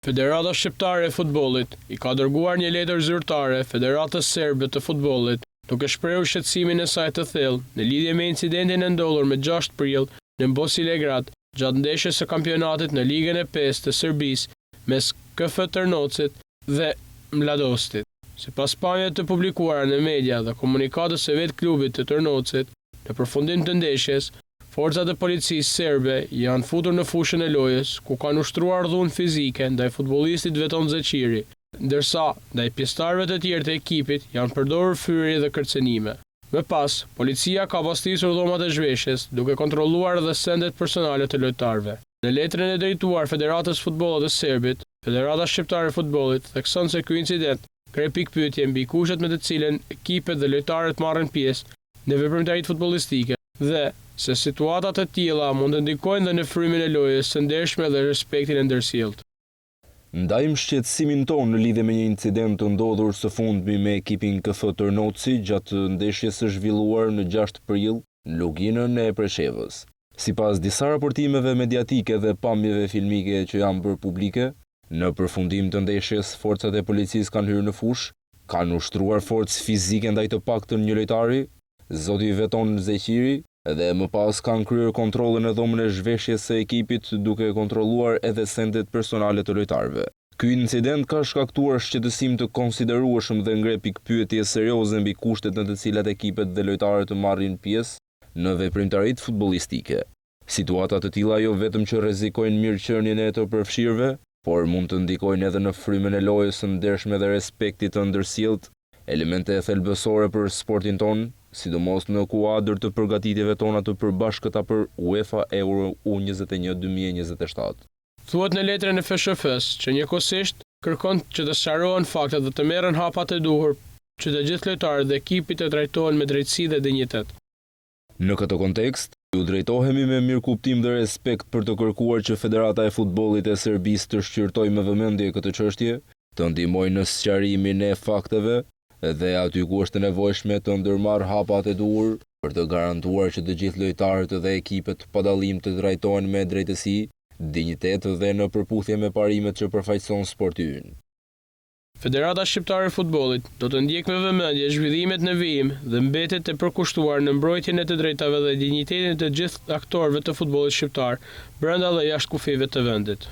Federata Shqiptare e Futbollit i ka dërguar një letër zyrtare Federatës Serbe të Futbollit, duke shprehur shqetësimin e saj të thellë në lidhje me incidentin e ndodhur me 6 prill në Bosilegrad gjatë ndeshjes së kampionatit në Ligën e 5 të Serbisë mes KF Tërnocit dhe Mladostit. Sipas pamjeve të publikuara në media dhe komunikatës së vetë klubit të Tërnocit, në përfundim të ndeshjes, forcat e policisë serbe janë futur në fushën e lojës, ku kanë ushtruar dhunë fizike ndaj futbollistit Veton Zeqiri, ndërsa ndaj pjesëtarëve të tjerë të ekipit janë përdorur fyerje dhe kërcënime. Më pas, policia ka pastisur dhomat e zhveshjes, duke kontrolluar edhe sendet personale të lojtarëve. Në letrën e drejtuar Federatës Futbollit të Serbit, Federata Shqiptare e Futbollit thekson se ky incident krij pikpyetje mbi kushtet me të cilën ekipet dhe lojtarët marrin pjesë në veprimtaritë futbollistike dhe se situatat e tilla mund të ndikojnë dhe në frymin e lojës së ndershme dhe respektin e ndërsjellët. Ndajmë shqetësimin tonë në lidhje me një incident të ndodhur së fundmi me ekipin KF Tërnoci gjatë ndeshjes së zhvilluar në 6 prill në luginën e Preshevës. Sipas disa raportimeve mediatike dhe pamjeve filmike që janë bërë publike, në përfundim të ndeshjes, forcat e policisë kanë hyrë në fushë, kanë ushtruar forcë fizike ndaj të paktën një lojtari, zoti Veton Zeqiri, dhe më pas kanë kryer kontrollin e dhomën e zhveshjes së ekipit duke kontrolluar edhe sendet personale të lojtarëve. Ky incident ka shkaktuar shqetësim të konsiderueshëm dhe ngre pikpyetje serioze mbi kushtet në të cilat ekipet dhe lojtarët të marrin pjesë në veprimtaritë futbollistike. Situata të tilla jo vetëm që rrezikojnë mirëqenien e të përfshirëve, por mund të ndikojnë edhe në frymën e lojës së ndershme dhe respektit të ndërsjellët, elemente thelbësore për sportin ton, sidomos në kuadër të përgatitjeve tona të përbashkëta për UEFA Euro U21 2027. Thuhet në letrën e FSHF-s që njëkohësisht kërkon që të sqarohen faktet dhe të merren hapat e duhur që të gjithë lojtarët dhe ekipit të trajtohen me drejtësi dhe dinjitet. Në këtë kontekst, ju drejtohemi me mirëkuptim dhe respekt për të kërkuar që Federata e Futbollit e Serbisë të shqyrtojë me vëmendje këtë çështje, të ndihmojë në sqarimin e fakteve dhe aty ku është nevojshme të ndërmarrë hapat e duhur për të garantuar që të gjithë lojtarët dhe ekipet pa dallim të trajtohen me drejtësi, dinjitet dhe në përputhje me parimet që përfaqëson sporti ynë. Federata Shqiptare e Futbollit do të ndjekë me vëmendje zhvillimet në vijim dhe mbetet e përkushtuar në mbrojtjen e të drejtave dhe dinjitetin të gjithë aktorëve të futbollit shqiptar, brenda dhe jashtë kufive të vendit.